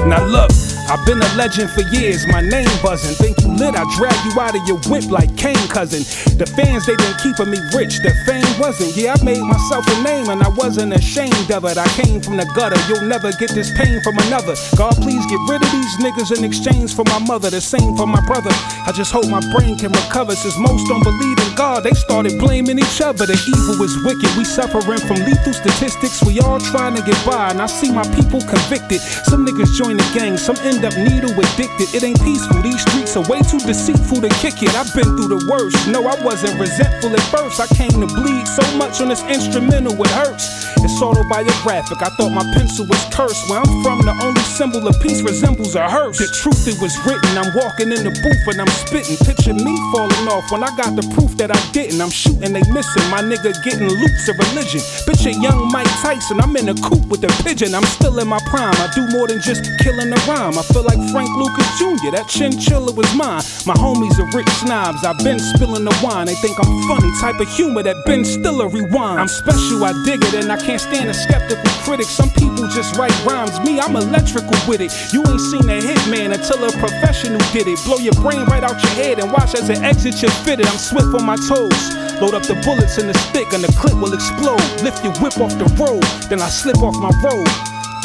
Now look, I've been a legend for years, my name buzzing. Think you lit, I drag you out of your whip like Kane cousin. The fans, they been keeping me rich, the fame wasn't. Yeah, I made myself a name and I wasn't ashamed of it. I came from the gutter, you'll never get this pain from another. God, please get rid of these niggas in exchange for my mother. The same for my brother. I just hope my brain can recover, since most don't believe in God. They started blaming each other. The evil is wicked, we suffering from lethal statistics. We all trying to get by and I see my people convicted. Some niggas join the gang, some end up needle addicted. It ain't peaceful, these streets are way too deceitful to kick it. I've been through the worst. No, I wasn't resentful at first. I came to bleed so much on this instrumental, it hurts. It's autobiographic, I thought my pencil was cursed. Where I'm from, the only symbol of peace resembles a hearse. The truth, it was written, I'm walking in the booth and I'm spitting. Picture me falling off when I got the proof that I didn't. I'm shooting, they missing, my nigga getting loops of religion. Picture young Mike Tyson, I'm in a coop with a pigeon. I'm still in my prime, I do more than just killing a rhyme. I feel like Frank Lucas Jr., that chinchilla was mine. My homies are rich snobs, I've been spilling the wine. They think I'm funny, type of humor that Ben Stiller rewind. I'm special, I dig it, and I can't stand a skeptical critic. Some people just write rhymes, me, I'm electrical with it. You ain't seen a hitman until a professional did it. Blow your brain right out your head and watch as it exits your fitted. I'm swift on my toes, load up the bullets in the stick and the clip will explode. Lift your whip off the road, then I slip off my robe.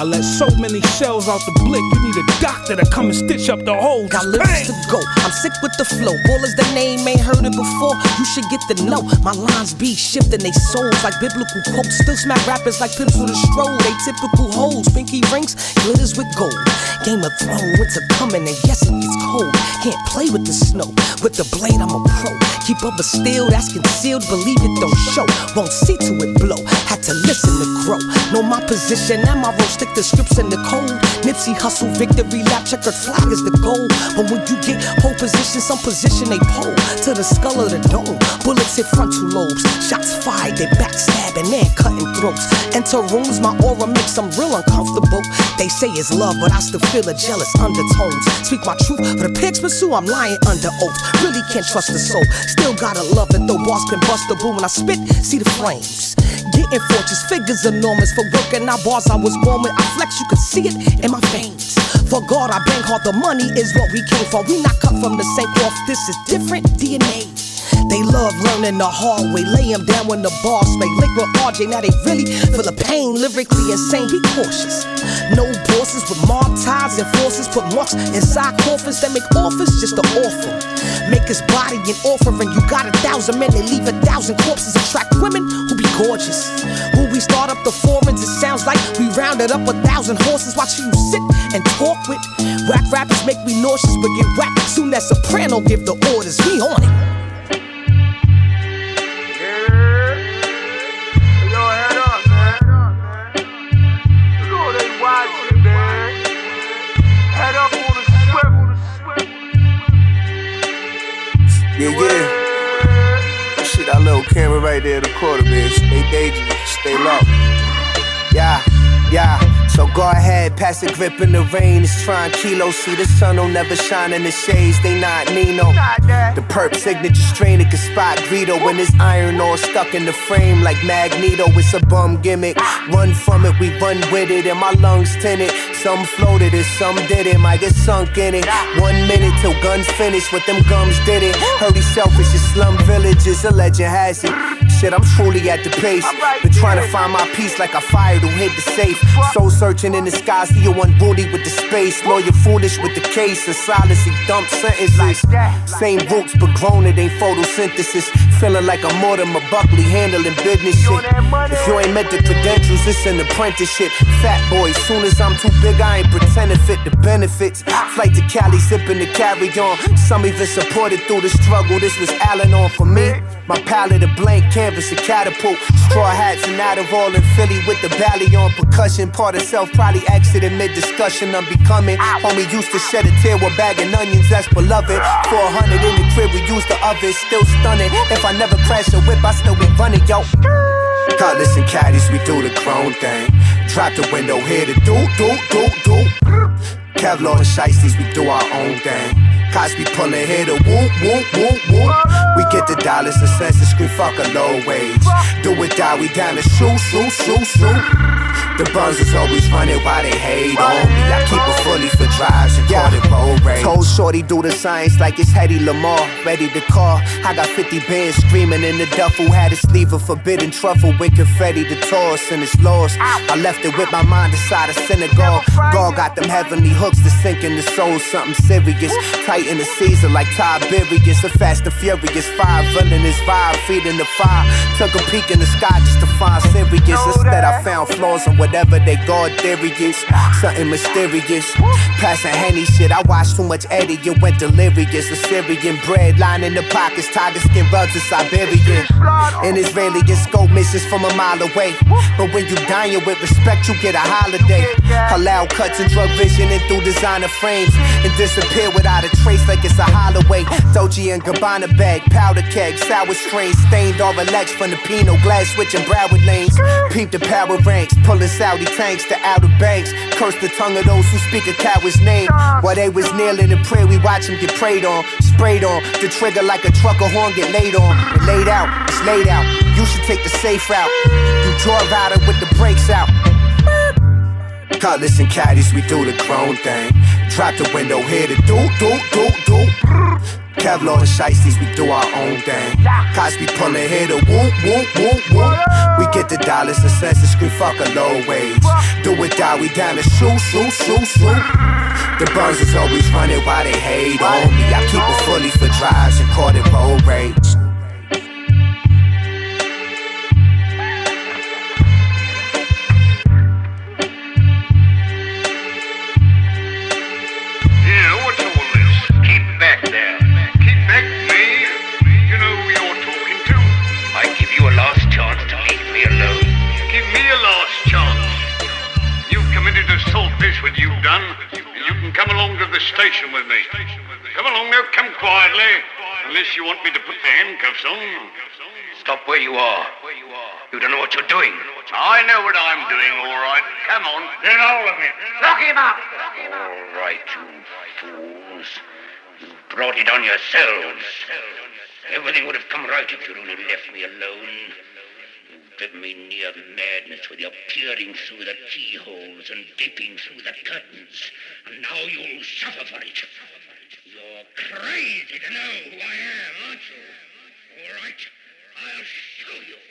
I let so many shells out the blick, you need a doctor to come and stitch up the holes. Got lyrics to go, I'm sick with the flow. Ballers, the name, ain't heard it before. You should get to know. My lines be shifting they souls like biblical quotes. Still smack rappers like pimps with a stroll. They typical hoes, pinky rings, glitters with gold. Game of Thrones, winter coming and yes it gets cold. Can't play with the snow, with the blade I'm a pro. Keep up a steel that's concealed, believe it don't show. Won't see to it blow, had to listen to grow. Know my position and my role. Stick the scripts in the cold. Nipsey hustle, victory lap, checkered flag is the goal. But when you get pole position, some position they pole to the skull of the dome. Bullets hit frontal lobes, shots fired, they backstabbing and cutting throats. Enter rooms, my aura makes them real uncomfortable. They say it's love, but I still feel the jealous undertones. Speak my truth, for the pigs pursue, I'm lying under oath. Really can't trust the soul, still gotta love it though. Bars can bust the boom when I spit, see the flames. Getting fortunes, figures enormous. For working out bars I was born with. I flex, you could see it in my veins. For God I bang hard, the money is what we came for. We not cut from the same cloth, this is different DNA. They love learning the hard way. Lay them down when the boss make liquor RJ. Now they really feel the pain, lyrically insane. Be cautious. No bosses with mob ties and forces. Put marks inside coffins that make office just an orphan. Make his body an offering. You got 1,000 men, they leave 1,000 corpses. Attract women who be gorgeous. When we start up the foreigns, it sounds like we rounded up 1,000 horses. Watching you sit and talk with. Whack rappers make me nauseous, but get whacked soon as Soprano give the orders. We on it. Yeah. Shit, that little camera right there in the corner, man. Stay dangerous, stay low. Yeah. So go ahead, pass the grip in the rain. It's trying Kilo. See the sun will never shine in the shades. They not Nino. The perp signature strain, it can spot Greedo when his iron all stuck in the frame like Magneto. It's a bum gimmick. Run from it, we run with it, and my lungs tinted. Some floated it, some didn't. Might get sunk in it. 1 minute till guns finish. What them gums did it. Heard he's selfish in slum villages. A legend has it. Shit, I'm truly at the pace. Been trying to find my peace like I fired who hid the safe. Soul searching in the sky, see you unruly with the space. Lawyer foolish with the case. In silence, he dumped sentences. Same roots, but grown, it ain't photosynthesis. Feeling like I'm Mortimer Buckley handling business shit. If you ain't met the credentials, it's an apprenticeship. Fat boy, soon as I'm too big, I ain't pretending fit the benefits. Flight to Cali, zipping the carry on. Some even supported through the struggle. This was Al-Anon for me. My palette, a blank canvas, a catapult. Straw hats and Adderall in Philly with the belly on. Percussion, part of self, probably exited mid-discussion. I'm becoming. Homie used to shed a tear with bag and onions, that's beloved. 400 in the crib, we used the oven, still stunning. If I never crash a whip, I still be running, yo. Cutlass and caddies, we do the grown thing. Drop the window here to do. Kevlar and shiesties, we do our own thing. Cops be pulling here to whoop. We get the dollars and cents and scream fuck a low wage. Do or die, we down to shoot. The buns is always running while they hate on me. I keep it fully for drives and call it road rage. Told Shorty do the science like it's Hedy Lamar. Ready to call. I got 50 bands screaming in the duffel. Had a sleeve of forbidden truffle with confetti to toss and it's lost. I left it with my mind inside a synagogue. God got them heavenly hooks to sink in the soul. Something serious. Tight in the season like Tiberius. A fast and furious 5 running his vibe, feeding the fire. Took a peek in the sky just to find serious. Instead I found flaws in whatever they God theory is. Something mysterious. Passing Henny shit. I watched too much Eddie, you went delirious. Assyrian bread, line in the pockets. Tiger skin rugs is Siberian. And Israeli and scope missions from a mile away. But when you dying with respect, you get a holiday. Halal cuts and drug vision and through designer frames. And disappear without a trace like it's a Holloway. Dolce and Gabbana bag, powder keg, sour strain, stained or relaxed from the Pinot, glass switching Broward lanes. Peep the power ranks, pulling Saudi tanks to outer banks. Curse the tongue of those who speak a coward's name. While they was kneeling in prayer, we watch them get prayed on, sprayed on. The trigger like a trucker horn get laid on. And laid out, it's laid out. You should take the safe route. You draw rider with the brakes out. Cutlass and caddies, we do the grown thing. Drop the window here to do. Kevlar and shiesties, we do our own thing. Cops be pulling here to whoop. We get the dollars and cents and scream fuck a low wage. Do or die, we down to shoot. The buns is always running while they hate on me. I keep it fully for drives and call it road rage. What you've done, and you can come along to the station with me. Come along now, come quietly, unless you want me to put the handcuffs on. Stop where you are. You don't know what you're doing. I know what I'm doing, all right. Come on, then all of you. Lock him up. All right, you fools. You brought it on yourselves. Everything would have come right if you'd only left me alone. Driven me near madness with your peering through the keyholes and gaping through the curtains. And now you'll suffer for it. You're crazy to know who I am, aren't you? All right, I'll show you.